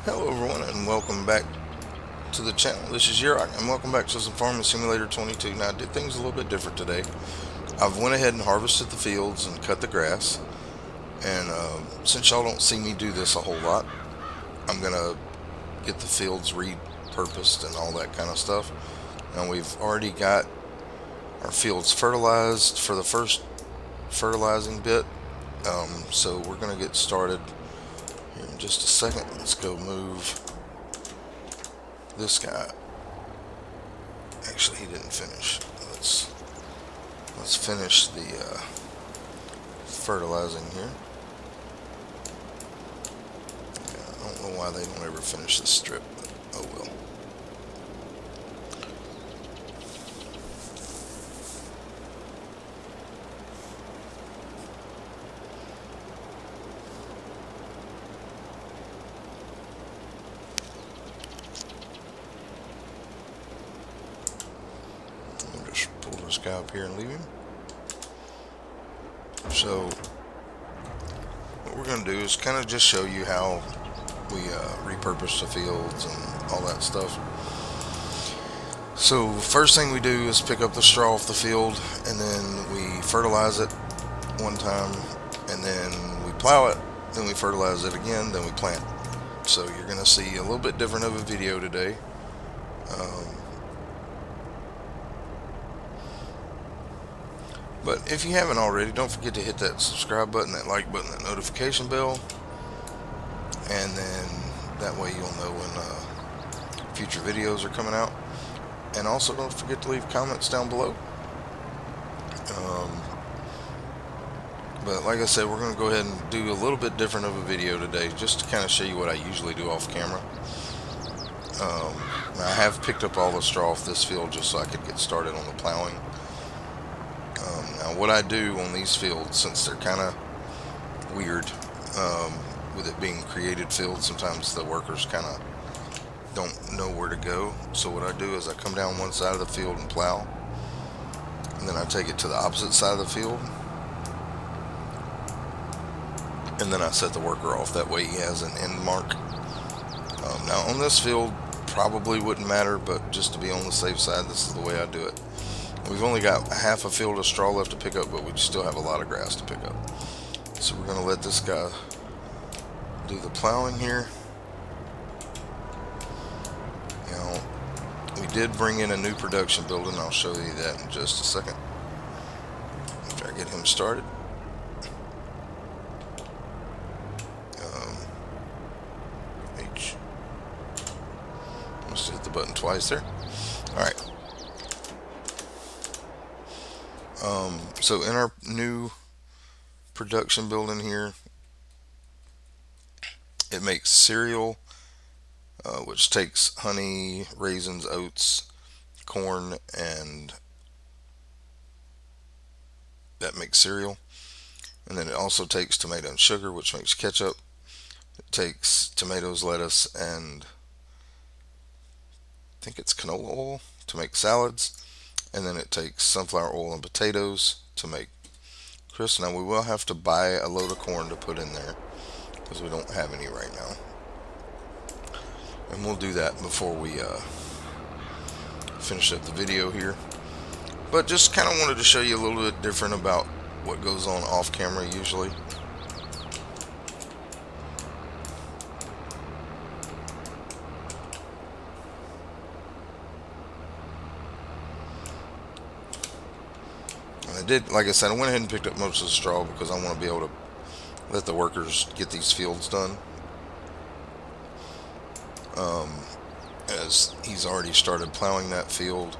Hello everyone and welcome back to the channel. This is Yurok and welcome back to some Farming Simulator 22. Now I did things a little bit different today. I've went ahead and harvested the fields and cut the grass. And since y'all don't see me do this a whole lot, I'm going to get the fields repurposed and all that kind of stuff. And we've already got our fields fertilized for the first fertilizing bit. So we're going to get started here in just a second. Let's go move this guy. Actually, he didn't finish. Let's finish the fertilizing here. Yeah, I don't know why they don't ever finish this strip, but oh well. I'll just pull this guy up here and leave him. So what we're going to do is kind of just show you how we repurpose the fields and all that stuff. So first thing we do is pick up the straw off the field, and then we fertilize it one time, and then we plow it, then we fertilize it again, then we plant. So you're going to see a little bit different of a video today. But if you haven't already, don't forget to hit that subscribe button, that like button, that notification bell, and then that way you'll know when future videos are coming out. And also don't forget to leave comments down below. But like I said, we're going to go ahead and do a little bit different of a video today, just to kind of show you what I usually do off camera. I have picked up all the straw off this field just so I could get started on the plowing. Now what I do on these fields, since they're kind of weird, with it being created fields, sometimes the workers kind of don't know where to go. So what I do is I come down one side of the field and plow, and then I take it to the opposite side of the field, and then I set the worker off. That way he has an end mark. Now on this field probably wouldn't matter, but just to be on the safe side, this is the way I do it. We've only got half a field of straw left to pick up, but we still have a lot of grass to pick up. So we're going to let this guy do the plowing here. Now, we did bring in a new production building. I'll show you that in just a second after I get him started. H. Must hit the button twice there. Alright. So in our new production building here, it makes cereal, which takes honey, raisins, oats, corn, and that makes cereal. And then it also takes tomato and sugar, which makes ketchup. It takes tomatoes, lettuce, and I think it's canola oil to make salads. And then it takes sunflower oil and potatoes to make crisps. Now we will have to buy a load of corn to put in there because we don't have any right now. And we'll do that before we finish up the video here. But just kind of wanted to show you a little bit different about what goes on off camera usually. And I did, like I said, I went ahead and picked up most of the straw because I want to be able to let the workers get these fields done. As he's already started plowing that field,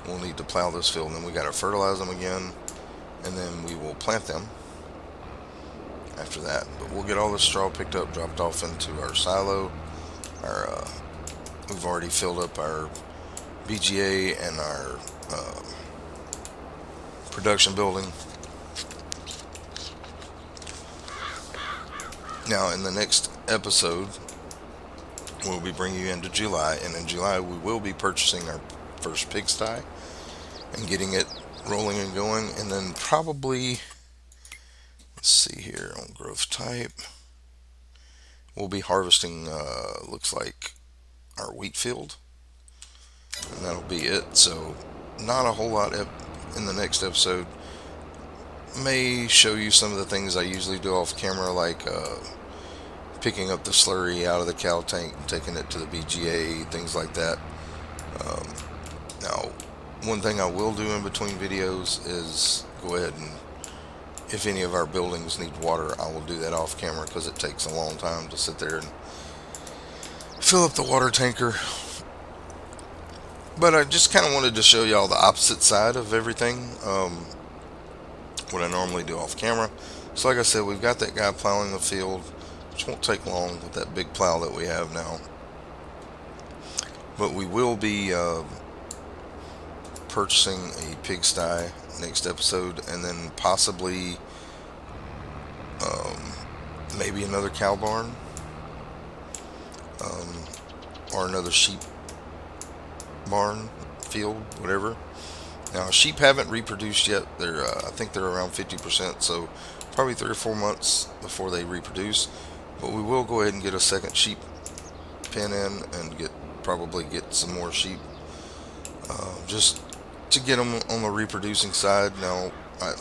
we'll need to plow this field, and then we got to fertilize them again, and then we will plant them after that. But we'll get all the straw picked up, dropped off into our silo. We've already filled up our BGA and our production building. Now in the next episode, we'll be bringing you into July, and in July we will be purchasing our first pigsty and getting it rolling and going, and then probably, let's see here on growth type, we'll be harvesting, looks like, our wheat field, and that'll be it. So, not a whole lot in the next episode. May show you some of the things I usually do off camera, like picking up the slurry out of the cow tank and taking it to the BGA, things like that. Um, Now, one thing I will do in between videos is go ahead and, if any of our buildings need water, I will do that off camera because it takes a long time to sit there and fill up the water tanker. But I just kind of wanted to show y'all the opposite side of everything, what I normally do off camera. So like I said, we've got that guy plowing the field, which won't take long with that big plow that we have now. But we will be purchasing a pigsty next episode, and then possibly um, maybe another cow barn, um, or another sheep barn field, whatever. Now, sheep haven't reproduced yet. I think they're around 50%, so probably 3 or 4 months before they reproduce. But we will go ahead and get a second sheep pen in and probably get some more sheep, just to get them on the reproducing side. Now,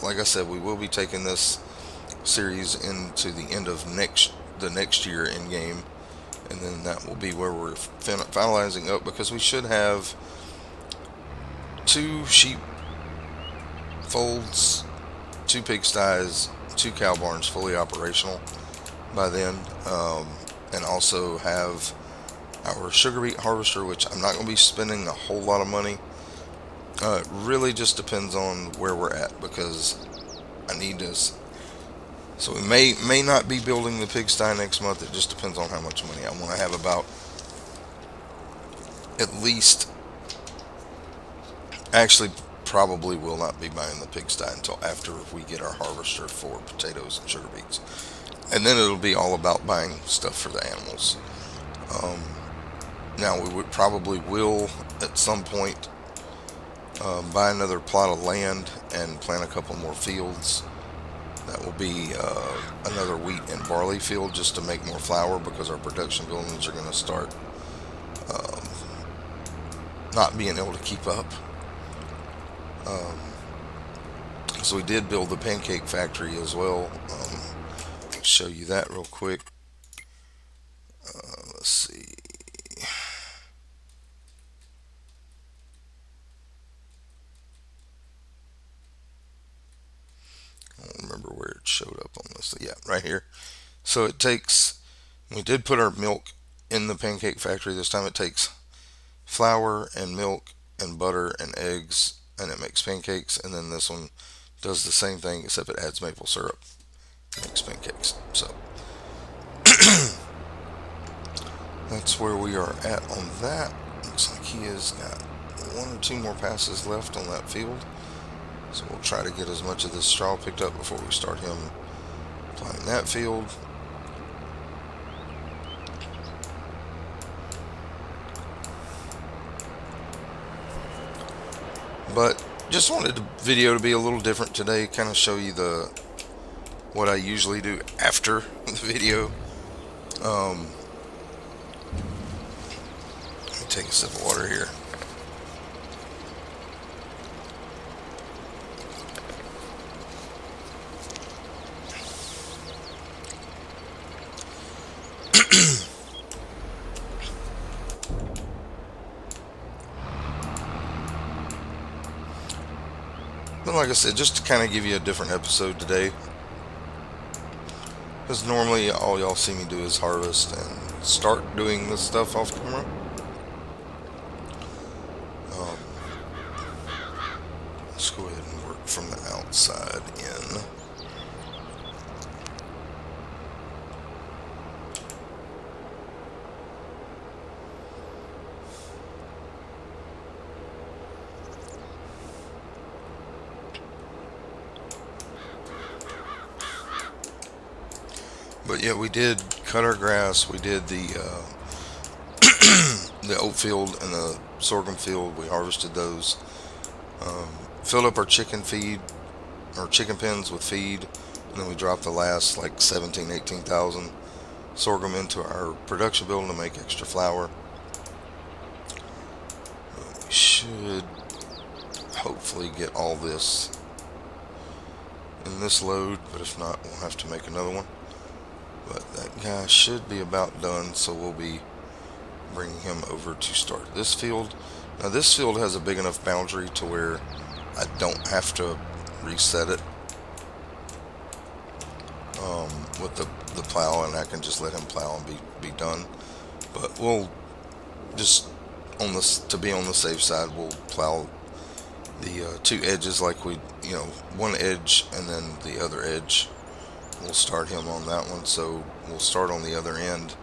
like I said, we will be taking this series into the end of the next year in game, and then that will be where we're finalizing up, because we should have 2 sheep folds, 2 pigsties, 2 cow barns fully operational by then, and also have our sugar beet harvester, which I'm not going to be spending a whole lot of money. It really just depends on where we're at, because I need this. So we may not be building the pigsty next month. It just depends on how much money I want to have. About at least, actually, probably will not be buying the pigsty until after we get our harvester for potatoes and sugar beets, and then it'll be all about buying stuff for the animals. Um, Now we would probably will at some point buy another plot of land and plant a couple more fields. That will be another wheat and barley field, just to make more flour, because our production buildings are going to start um, not being able to keep up. Um, so we did build the pancake factory as well. Show you that real quick. Let's see. I don't remember where it showed up on this. Yeah, right here. So we did put our milk in the pancake factory this time. It takes flour and milk and butter and eggs, and it makes pancakes. And then this one does the same thing, except it adds maple syrup. It makes pancakes. So that's where we are at on that. Looks like he has got 1 or 2 more passes left on that field. So we'll try to get as much of this straw picked up before we start him plowing that field. But just wanted the video to be a little different today, kind of show you what I usually do after the video. Let me take a sip of water here. But like I said, just to kind of give you a different episode today, because normally all y'all see me do is harvest and start doing this stuff off camera. Um, let's go ahead and work from the outside in. But yeah, we did cut our grass. We did the the oat field and the sorghum field. We harvested those. Um, Filled up our chicken pens with feed, and then we dropped the last like 17, 18,000 sorghum into our production building to make extra flour. We should hopefully get all this in this load, but if not, we'll have to make another one. But that guy should be about done, so we'll be bringing him over to start this field. Now this field has a big enough boundary to where I don't have to reset it with the plow, and I can just let him plow and be done. But we'll just, on this, to be on the safe side, we'll plow the two edges like we, one edge and then the other edge. We'll start him on that one, so we'll start on the other end,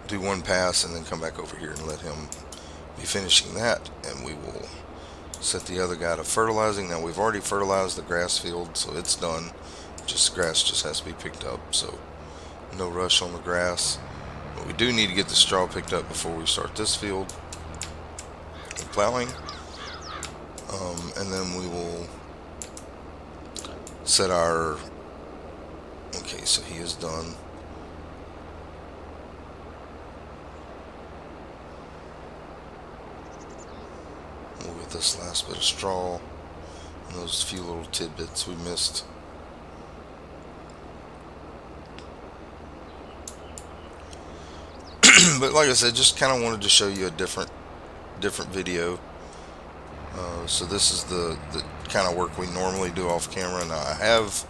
do one pass, and then come back over here and let him be finishing that, and we will set the other guy to fertilizing. Now we've already fertilized the grass field, so it's done. Just grass just has to be picked up, so no rush on the grass. But we do need to get the straw picked up before we start this field and plowing. And then we will set our, okay, so he is done. We'll get this last bit of straw and those few little tidbits we missed. But like I said, just kind of wanted to show you a different video. So this is the kind of work we normally do off camera. Now I have,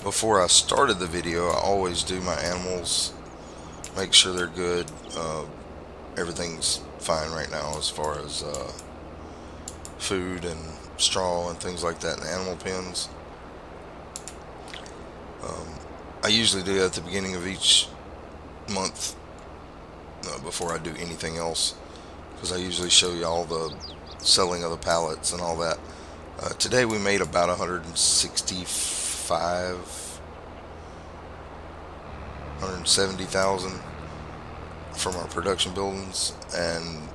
before I started the video, I always do my animals, make sure they're good. Everything's fine right now as far as food and straw and things like that in the animal pens. I usually do that at the beginning of each month before I do anything else, because I usually show you all the selling of the pallets and all that. Today we made about 170,000 from our production buildings, and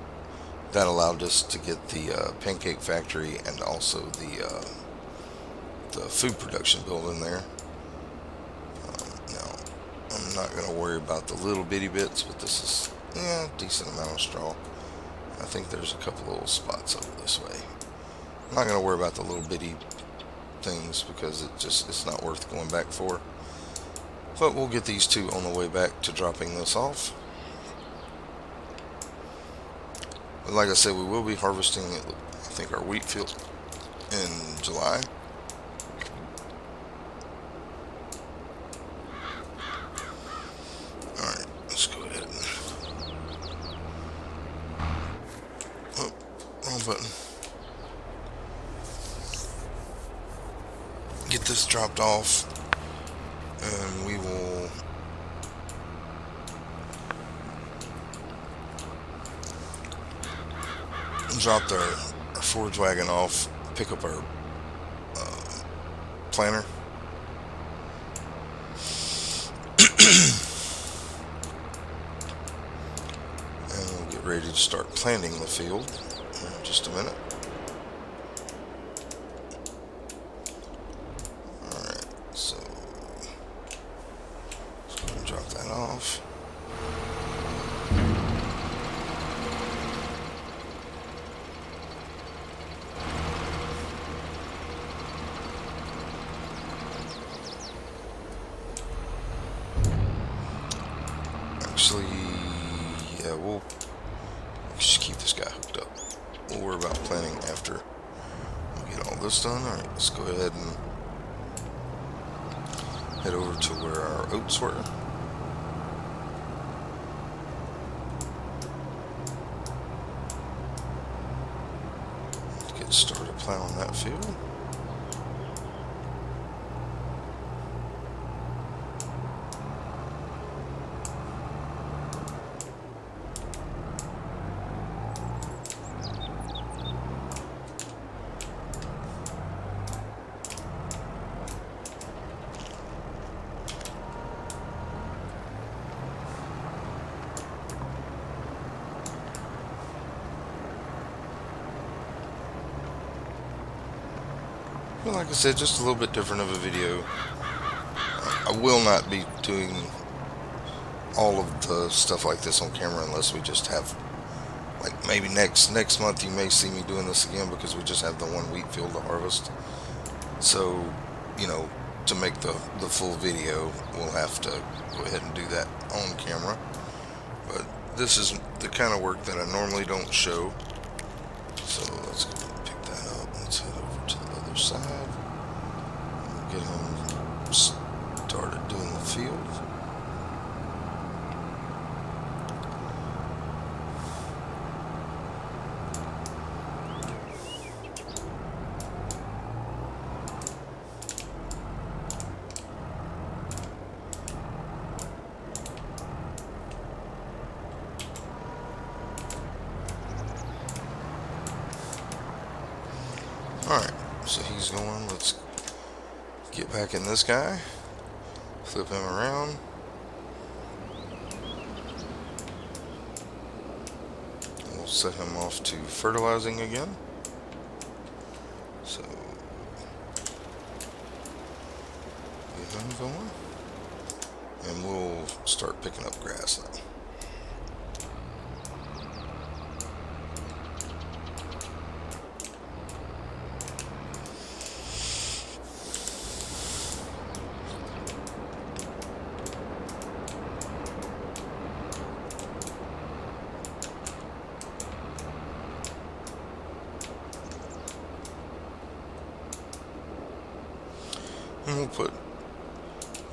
that allowed us to get the pancake factory and also the food production building there. Now I'm not going to worry about the little bitty bits, but this is a decent amount of straw. I think there's a couple little spots over this way. I'm not going to worry about the little bitty things because it's not worth going back for. But we'll get these two on the way back to dropping this off. But like I said, we will be harvesting, I think, our wheat field in July. Alright, let's go ahead and... Oh, wrong button. Get this dropped off, and we will drop our forage wagon off, pick up our planter, and we'll get ready to start planting the field in just a minute. Alright, so let's go and drop that off. Actually, yeah, we'll just keep this guy hooked up. We'll worry about planting after we get all this done. Alright, let's go ahead and head over to where our oats were. Get started plowing that field. But like I said, just a little bit different of a video. I will not be doing all of the stuff like this on camera unless we just have, like, maybe next month you may see me doing this again because we just have the one wheat field to harvest. So, you know, to make the full video, we'll have to go ahead and do that on camera. But this is the kind of work that I normally don't show. So let's go pick that up. Let's head over to the other side. Get him started doing the field. Alright, so he's going. Let's get back in this guy. Flip him around. We'll set him off to fertilizing again. So, get him going. And we'll start picking up grass now. And we'll put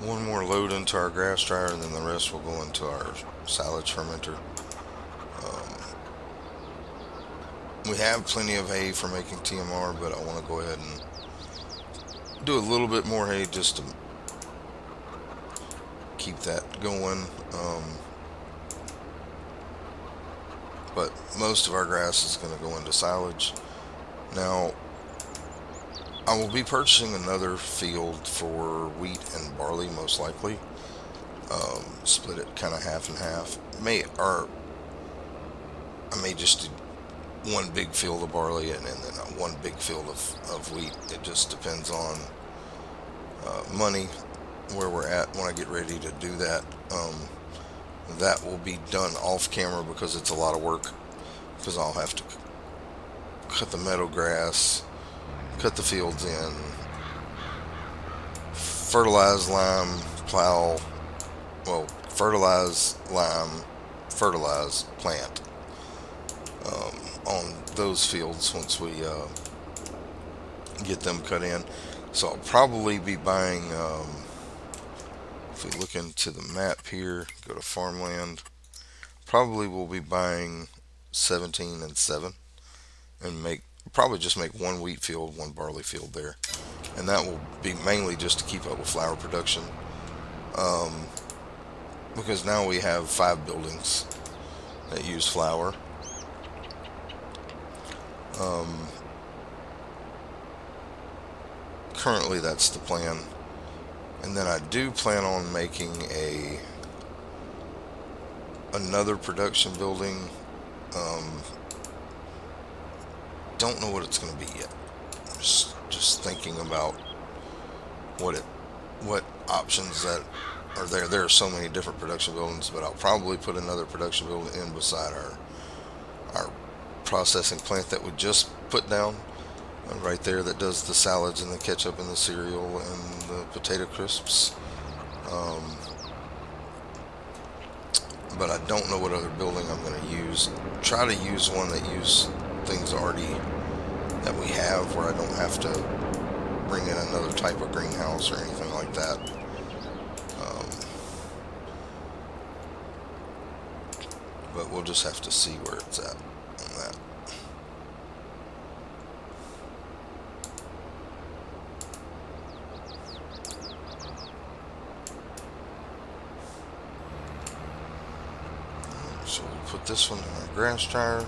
one more load into our grass dryer, and then the rest will go into our silage fermenter. We have plenty of hay for making TMR, but I want to go ahead and do a little bit more hay just to keep that going. But most of our grass is going to go into silage. Now, I will be purchasing another field for wheat and barley, most likely. Split it kind of half and half. I may just do one big field of barley and then one big field of wheat. It just depends on money, where we're at when I get ready to do that. That will be done off camera because it's a lot of work, because I'll have to cut the meadow grass, cut the fields in, fertilize lime, fertilize lime, fertilize plant on those fields once we get them cut in. So I'll probably be buying, if we look into the map here, go to farmland, probably we'll be buying 17 and 7 and probably just make one wheat field, one barley field there. And that will be mainly just to keep up with flour production. Because now we have 5 buildings that use flour. Currently that's the plan. And then I do plan on making another production building. Don't know what it's going to be yet. Just thinking about what options that are there. There are so many different production buildings, but I'll probably put another production building in beside our processing plant that we just put down right there, that does the salads and the ketchup and the cereal and the potato crisps. But I don't know what other building I'm going to use. Try to use one that use things already that we have, where I don't have to bring in another type of greenhouse or anything like that. But we'll just have to see where it's at on that. So we'll put this one in our grass dryer.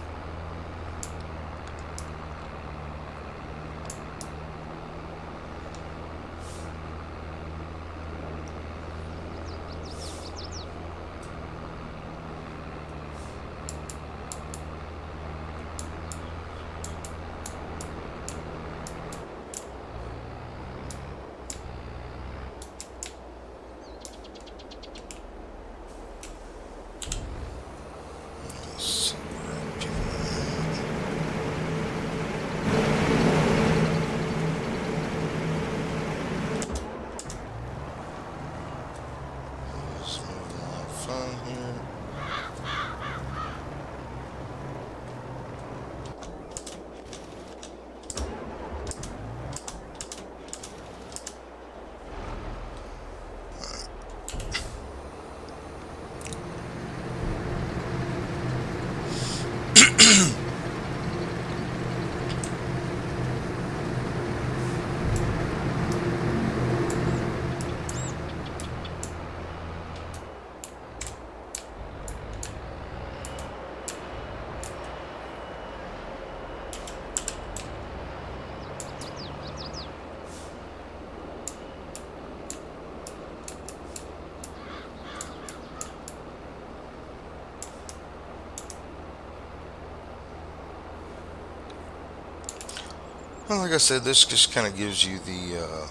Well, like I said, this just kind of gives you the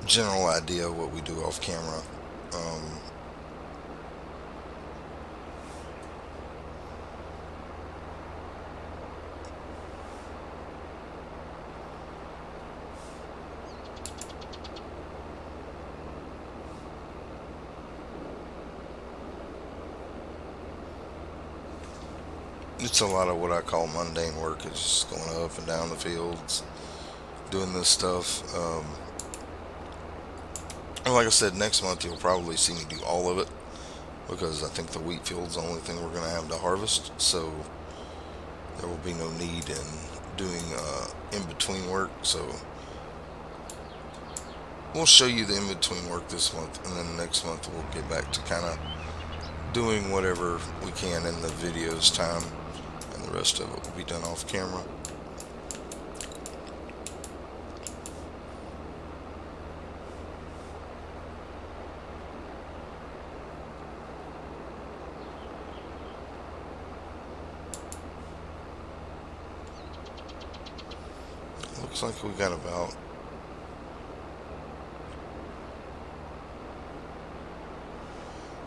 general idea of what we do off camera. Um, it's a lot of what I call mundane work. It's just going up and down the fields, doing this stuff. And like I said, next month you'll probably see me do all of it because I think the wheat field's the only thing we're going to have to harvest. So there will be no need in doing in between work. So we'll show you the in between work this month, and then next month we'll get back to kind of doing whatever we can in the videos time, and the rest of it will be done off camera. Looks like we got about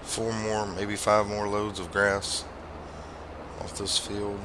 4 more, maybe 5 more loads of grass off this field.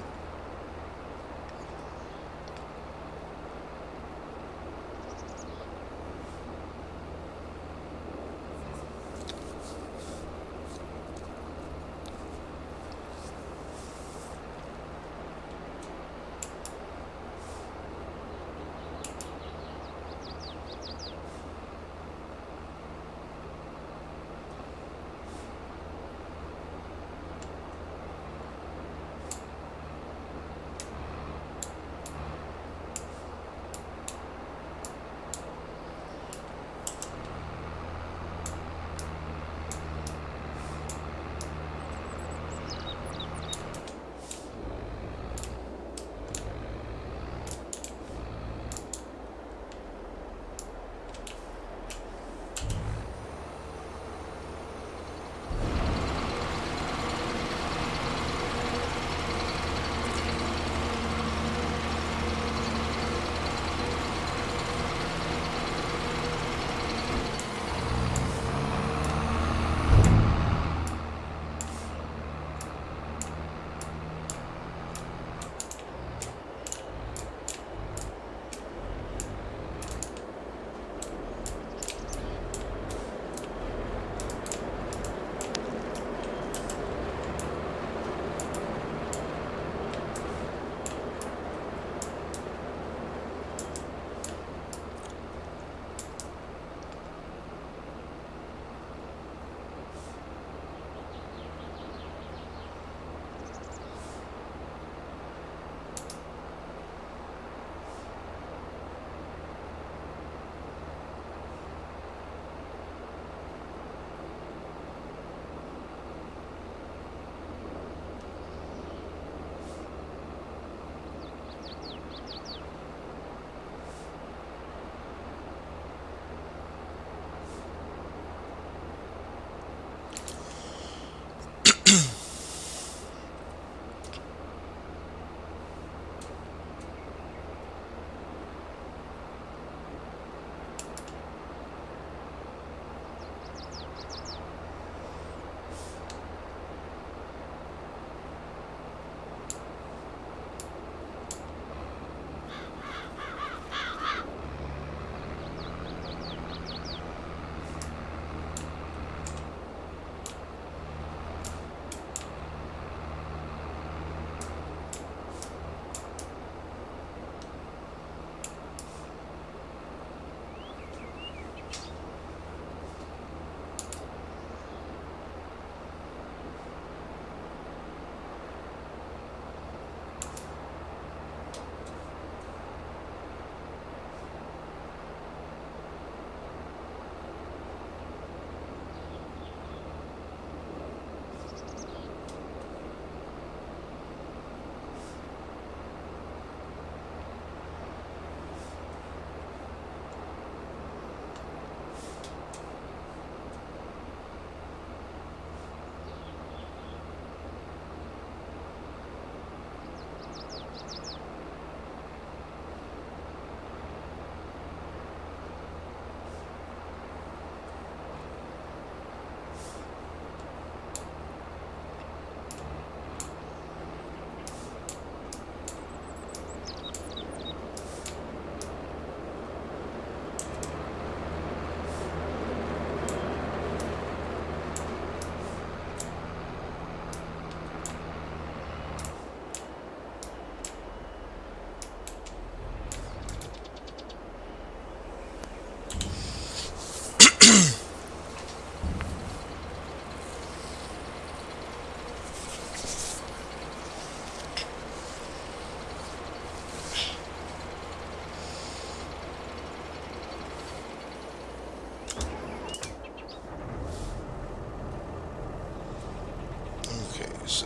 So,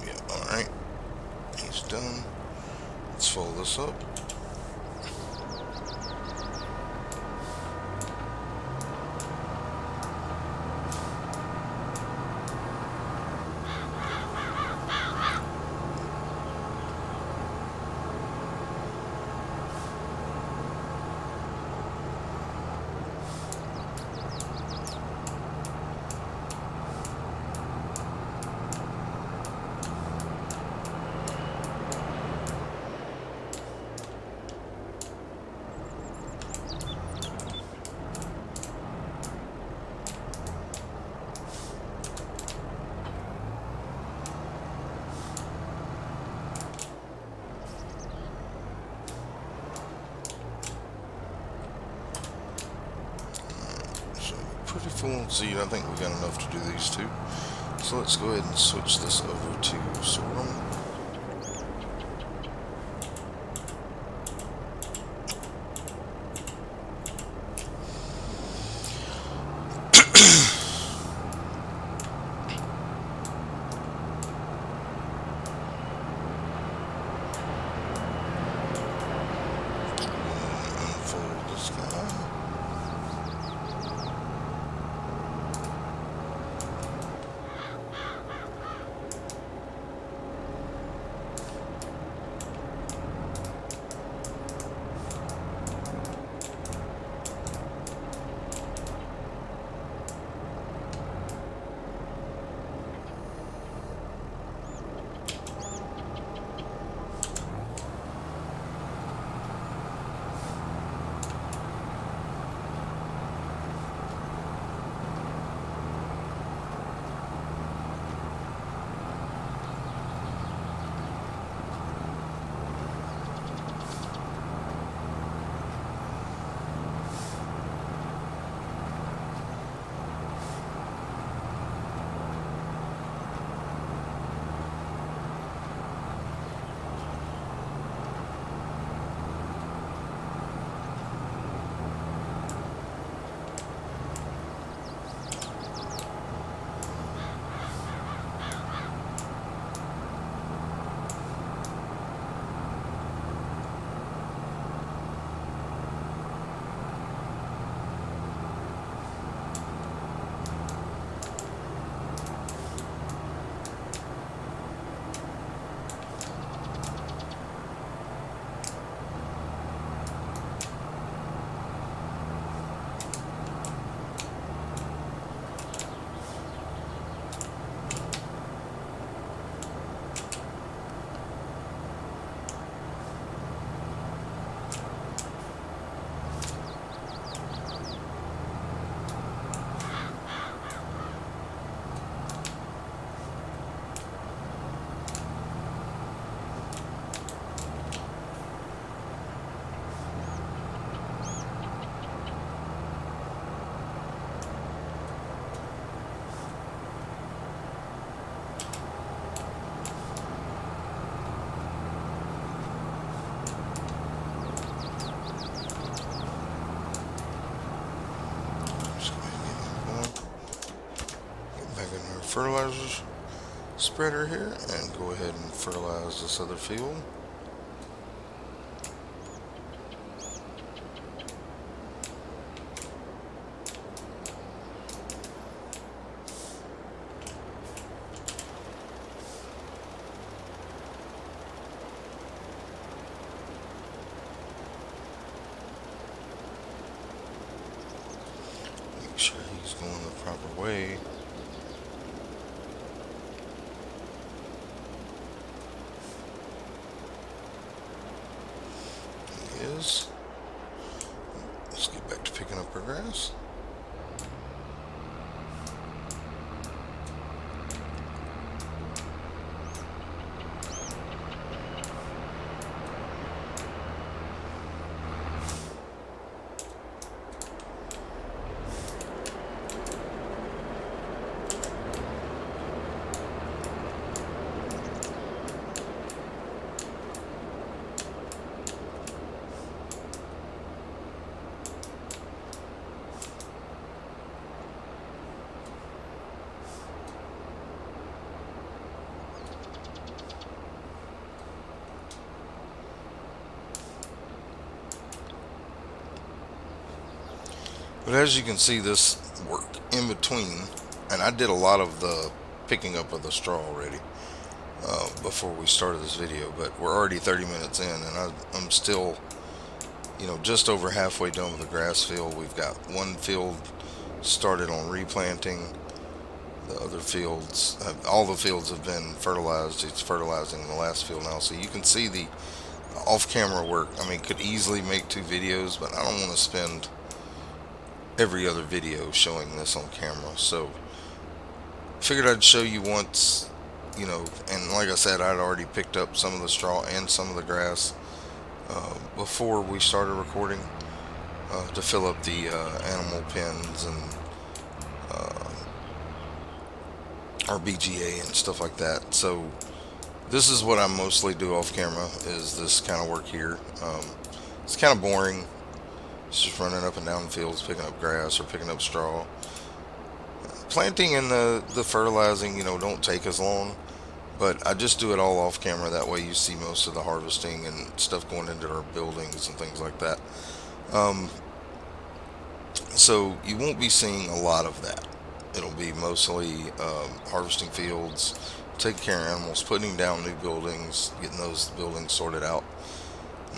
yeah, alright. He's done. Let's fold this up. So, pretty full seed. I think we got enough to do these two. So let's go ahead and switch this over to sorghum. Unfold this guy. Fertilizers spreader here and go ahead and fertilize this other field. Make sure he's going the proper way. Is. Let's get back to picking up our grass. But as you can see, this work in between, and I did a lot of the picking up of the straw already before we started this video, but we're already 30 minutes in, and I'm still, just over halfway done with the grass field. We've got one field started on replanting. The other fields, all the fields have been fertilized. It's fertilizing the last field now, so you can see the off-camera work. I mean, could easily make 2 videos, but I don't want to spend every other video showing this on camera. So figured I'd show you once, and like I said, I'd already picked up some of the straw and some of the grass before we started recording to fill up the animal pens and our BGA and stuff like that. So this is what I mostly do off camera, is this kind of work here. It's kind of boring. It's just running up and down the fields, picking up grass or picking up straw. Planting and the fertilizing, don't take as long, but I just do it all off camera. That way you see most of the harvesting and stuff going into our buildings and things like that. So you won't be seeing a lot of that. It'll be mostly harvesting fields, taking care of animals, putting down new buildings, getting those buildings sorted out.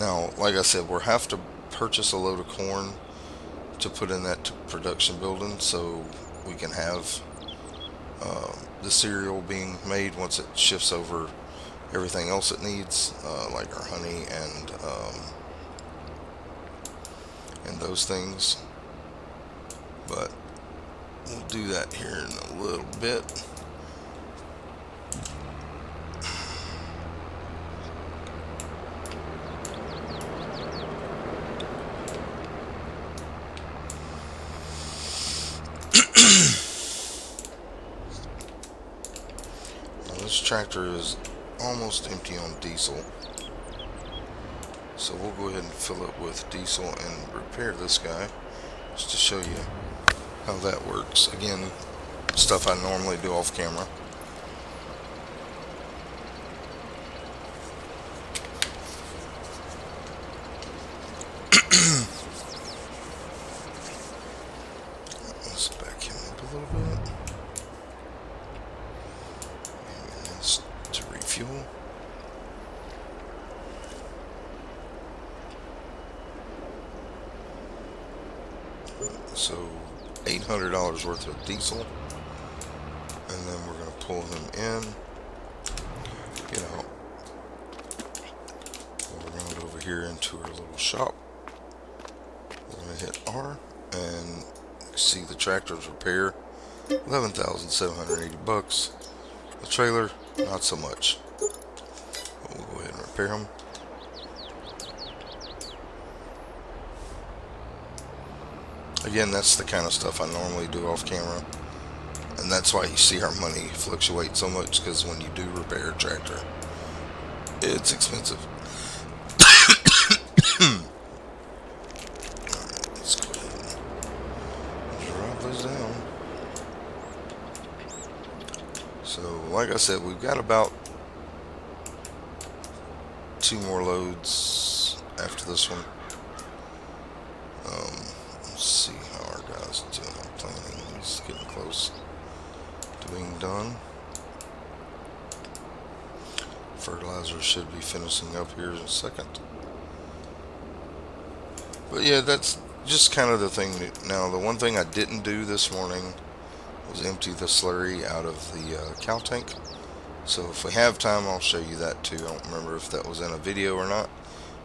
Now, like I said, we'll have to purchase a load of corn to put in that production building so we can have the cereal being made once it shifts over everything else it needs, like our honey and those things. But we'll do that here in a little bit. This tractor is almost empty on diesel, so we'll go ahead and fill it with diesel and repair this guy just to show you how that works. Again, stuff I normally do off camera. Let's back him up a little bit. To refuel. So $800 worth of diesel, and then we're going to pull him in, get out, go around over here into our little shop. We're going to hit R and see the tractor's repair, $11,780. The trailer, not so much. But we'll go ahead and repair them. Again, that's the kind of stuff I normally do off camera, and that's why you see our money fluctuate so much, because when you do repair a tractor, it's expensive. Alright, let's go ahead and drop those down. So, like I said, we've got about 2 more loads after this one. Let's see how our guy's doing on planning. He's getting close to being done. Fertilizer should be finishing up here in a second. But yeah, that's just kind of the thing. Now, the one thing I didn't do this morning was empty the slurry out of the cow tank. So if we have time, I'll show you that too. I don't remember if that was in a video or not,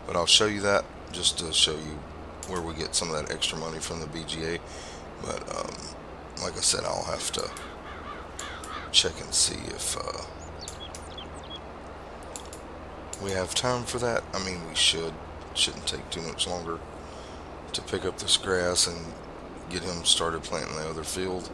but I'll show you that just to show you where we get some of that extra money from the BGA. But like I said, I'll have to check and see if we have time for that. I mean, we shouldn't take too much longer to pick up this grass and get him started planting the other field.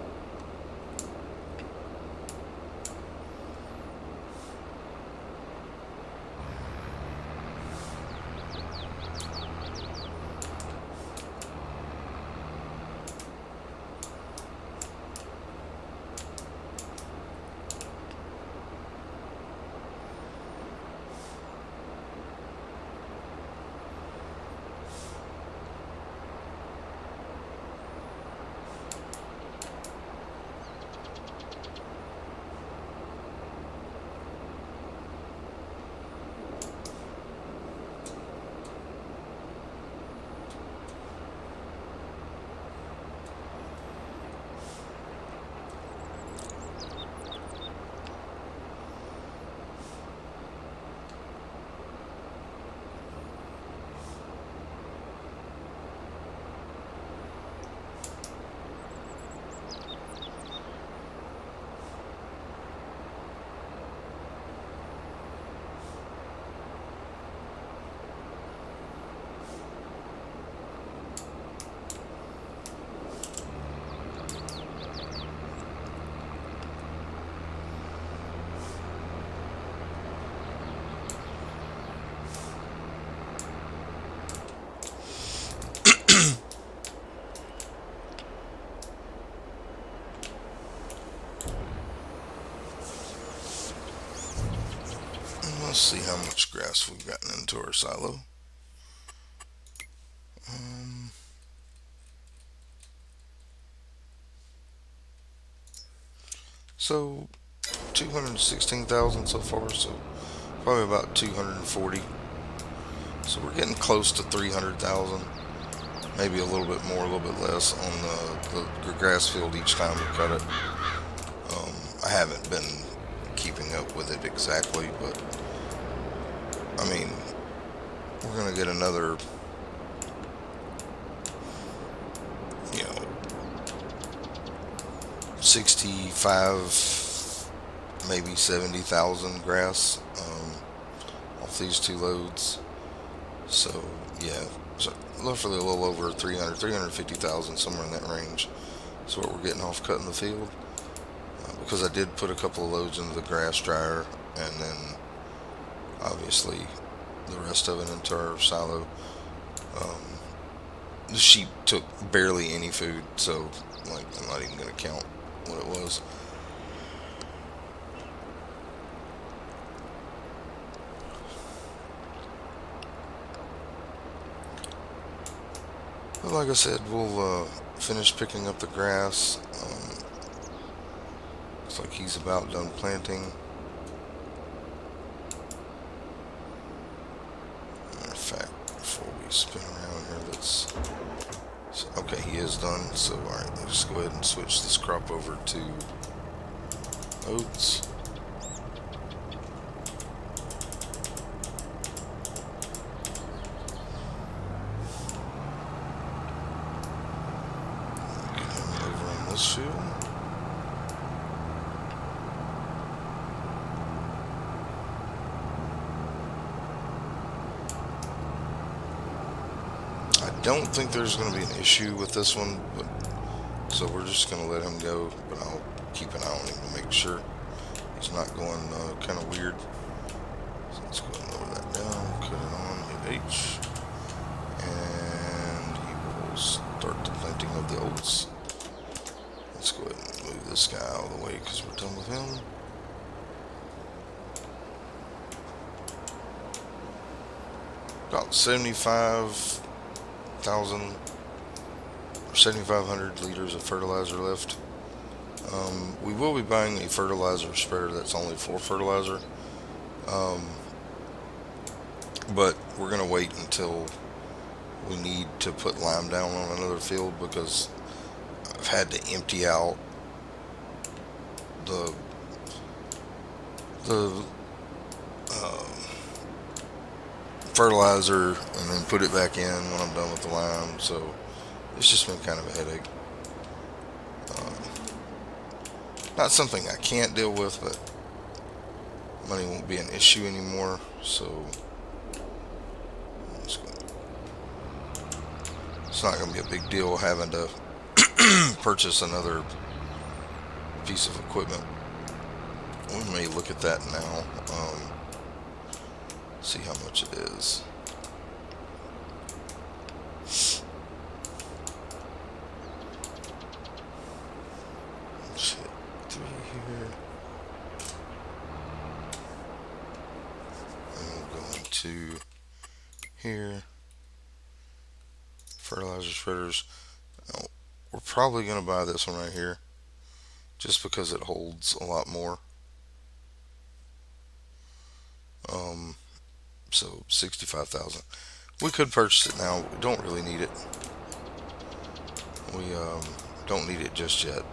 Let's see how much grass we've gotten into our silo. Um, so 216,000 so far, so probably about 240. So we're getting close to 300,000, maybe a little bit more, a little bit less on the grass field each time we cut it. I haven't been keeping up with it exactly, but I mean, we're gonna get another, you know, 65, maybe 70,000 grass off these two loads. So yeah, so roughly a little over 300, 350,000, somewhere in that range. That's what we're getting off cutting the field. Because I did put a couple of loads into the grass dryer, and then obviously the rest of it into our silo. The sheep took barely any food, so like I'm not even gonna count what it was. But like I said, we'll finish picking up the grass. Looks like he's about done planting. Matter of fact, before we spin around here, okay, he is done. So alright, let's go ahead and switch this crop over to oats. Get him over on this field. I don't think there's going to be an issue with this one, but so we're just going to let him go, but I'll keep an eye on him to make sure he's not going kind of weird. So let's go ahead and lower that down, cut it on, hit H, and he will start the planting of the oats. Let's go ahead and move this guy out of the way because we're done with him. About 75,000 or 7,500 liters of fertilizer left. We will be buying a fertilizer spreader that's only for fertilizer, but we're going to wait until we need to put lime down on another field because I've had to empty out the fertilizer and then put it back in when I'm done with the lime, so it's just been kind of a headache. Not something I can't deal with, but money won't be an issue anymore, so it's not going to be a big deal having to purchase another piece of equipment. We may look at that now, see how much it is. Let's hit 3 here. And we'll go into here. Fertilizer spreaders. Now, we're probably going to buy this one right here just because it holds a lot more. So 65,000. We could purchase it now. We don't really need it. We don't need it just yet.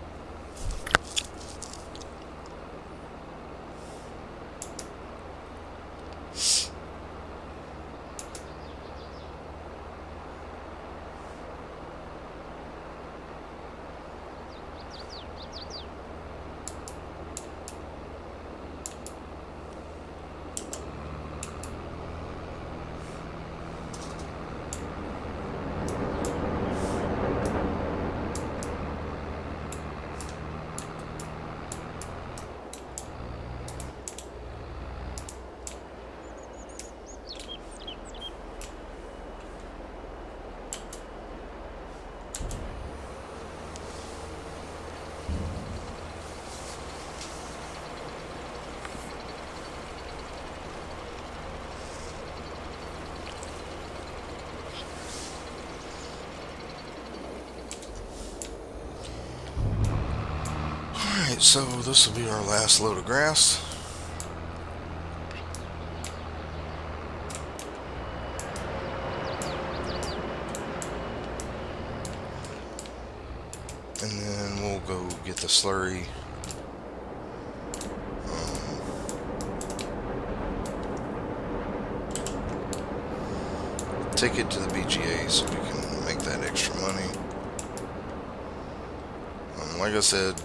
So this will be our last load of grass. And then we'll go get the slurry. Take it to the BGA so we can make that extra money. Like I said,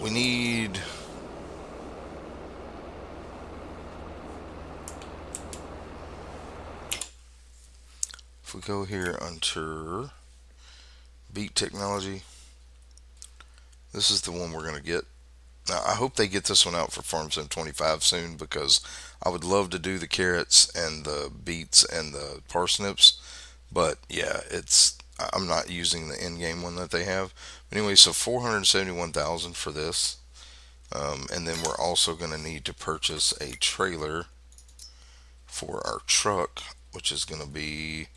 we need if we go here under Beat Technology, this is the one we're going to get. Now, I hope they get this one out for Farm Sim 25 soon, because I would love to do the carrots and the beets and the parsnips. But yeah, I'm not using the in-game one that they have. But anyway, so 471,000 for this. And then we're also going to need to purchase a trailer for our truck, which is going to be,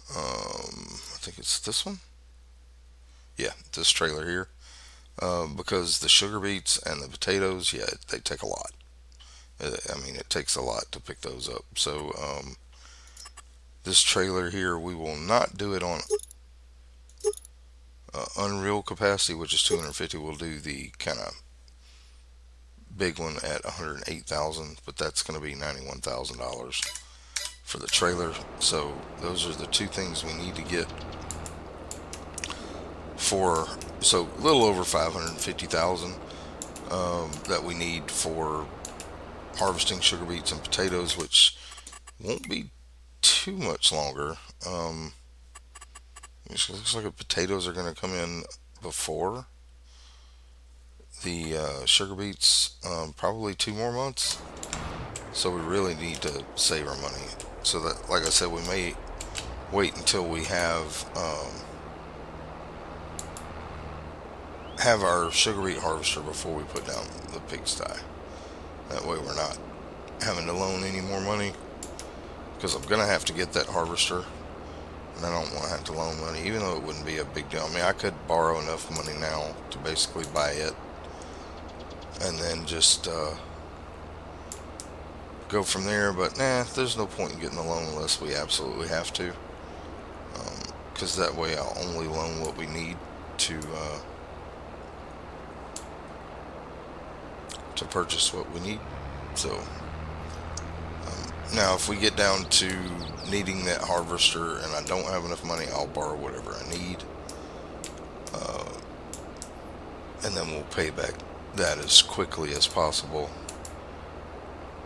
I think it's this one. Yeah, this trailer here. Because the sugar beets and the potatoes, yeah, they take a lot. I mean, it takes a lot to pick those up. So, this trailer here, we will not do it on Unreal capacity, which is 250. We'll do the kind of big one at 108,000, but that's going to be $91,000 for the trailer. So those are the two things we need to get for, so a little over 550,000 that we need for harvesting sugar beets and potatoes, which won't be too much longer. It looks like the potatoes are going to come in before the sugar beets, probably 2 more months. So we really need to save our money. So that, like I said, we may wait until we have our sugar beet harvester before we put down the pigsty. That way we're not having to loan any more money, because I'm gonna have to get that harvester, and I don't want to have to loan money, even though it wouldn't be a big deal. I mean, I could borrow enough money now to basically buy it, and then just go from there. But nah, there's no point in getting the loan unless we absolutely have to, because that way I'll only loan what we need to purchase what we need. So now, if we get down to needing that harvester and I don't have enough money, I'll borrow whatever I need, and then we'll pay back that as quickly as possible,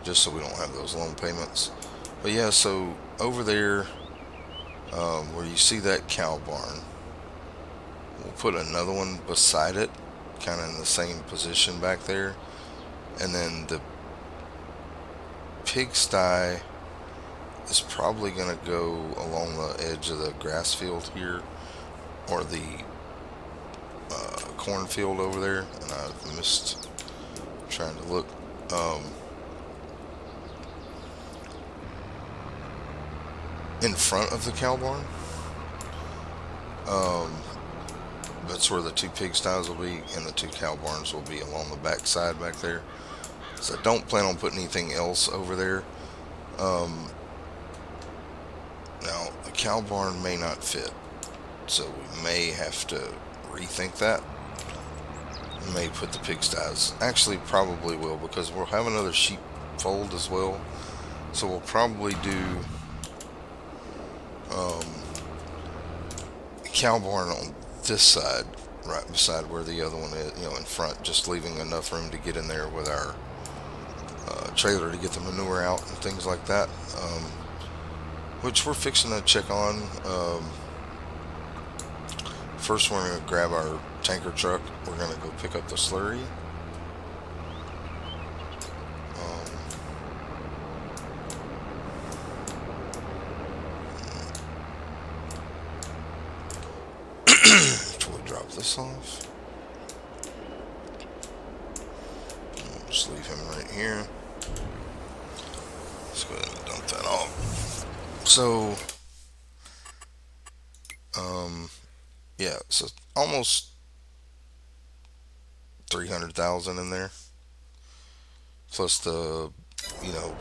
just so we don't have those loan payments. But yeah, so over there, where you see that cow barn, we'll put another one beside it, kind of in the same position back there, and then the pigsty is probably going to go along the edge of the grass field here, or the cornfield over there. And I missed trying to look. In front of the cow barn, that's where the two pigsties will be, and the two cow barns will be along the back side back there. So I don't plan on putting anything else over there. Now, the cow barn may not fit, so we may have to rethink that. We may put the pigsties. Actually, probably will, because we'll have another sheep fold as well. So we'll probably do cow barn on this side, right beside where the other one is, in front, just leaving enough room to get in there with our trailer to get the manure out and things like that, which we're fixing to check on. First, we're going to grab our tanker truck. We're going to go pick up the slurry. Before we drop this off, we'll just leave him right here. Let's go ahead and dump that off. So, Yeah, so almost 300,000 in there, plus the, you know,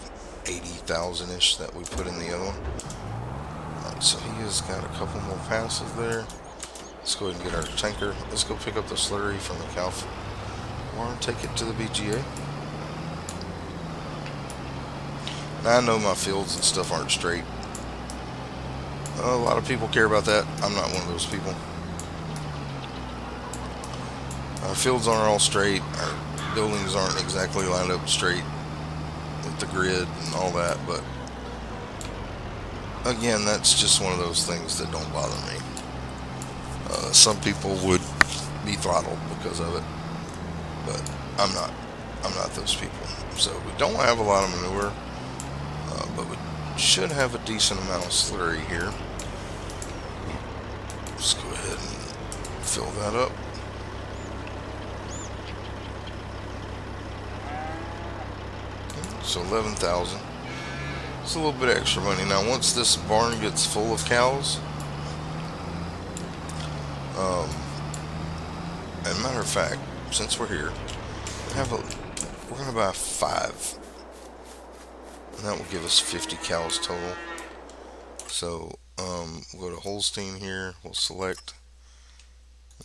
80,000 ish that we put in the other one. Alright, so he has got a couple more passes there. Let's go ahead and get our tanker. Let's go pick up the slurry from the cow farm and take it to the BGA. Now I know my fields and stuff aren't straight. A lot of people care about that. I'm not one of those people. Our fields aren't all straight. Our buildings aren't exactly lined up straight with the grid and all that. But again, that's just one of those things that don't bother me. Some people would be throttled because of it, but I'm not. I'm not those people. So we don't have a lot of manure, but we should have a decent amount of slurry here. Let's go ahead and fill that up. So 11,000. It's a little bit extra money. Now once this barn gets full of cows, and matter of fact, since we're here, we're gonna buy 5, and that will give us 50 cows total. So we'll go to Holstein here. We'll select.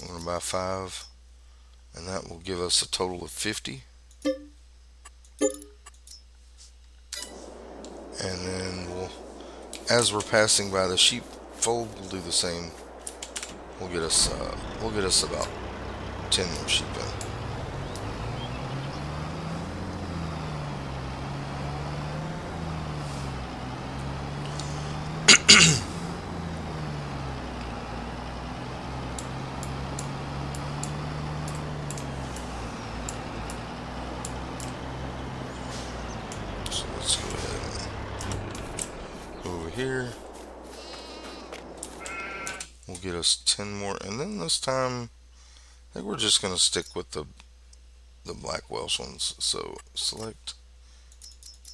We're gonna buy 5, and that will give us a total of 50. And then as we're passing by the sheep fold, we'll do the same. We'll get us about 10 more sheep in. So let's go ahead and go over here. We'll get us 10 more, and then this time I think we're just gonna stick with the black Welsh ones. So select.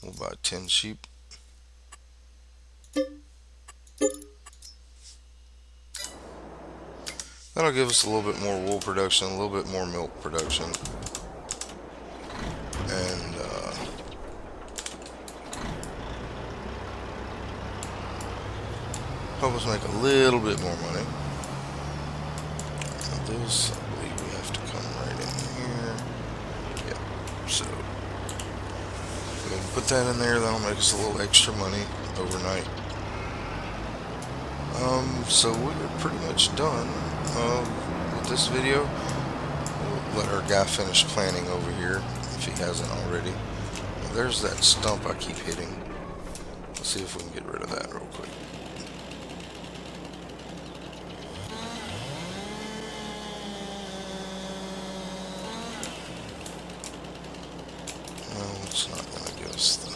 We'll buy 10 sheep. That'll give us a little bit more wool production, a little bit more milk production, and help us make a little bit more money. Now this, I believe we have to come right in here. Yep. So go ahead and put that in there. That'll make us a little extra money overnight. So we're pretty much done with this video. We'll let our guy finish planting over here if he hasn't already. There's that stump I keep hitting. Let's see if we can get rid of that real quick. No, it's not going to give us the...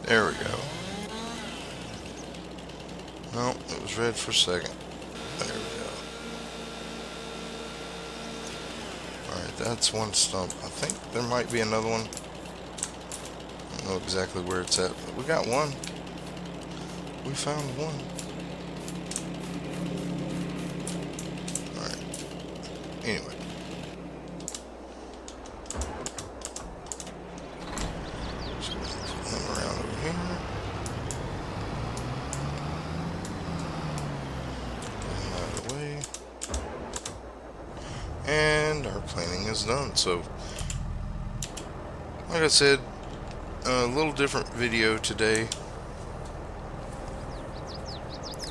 There we go. No, it was red for a second. There we go. Alright, that's one stump. I think there might be another one. I don't know exactly where it's at, but we got one. We found one. Alright. Anyway. And our planning is done. So, like I said, a little different video today.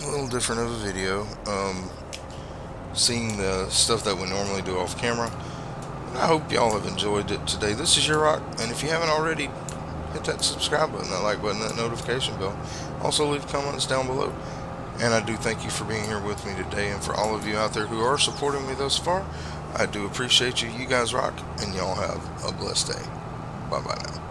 A little different of a video. Seeing the stuff that we normally do off camera. And I hope y'all have enjoyed it today. This is YurRock, and if you haven't already, hit that subscribe button, that like button, that notification bell. Also leave comments down below. And I do thank you for being here with me today, and for all of you out there who are supporting me thus far, I do appreciate you. You guys rock, and y'all have a blessed day. Bye-bye now.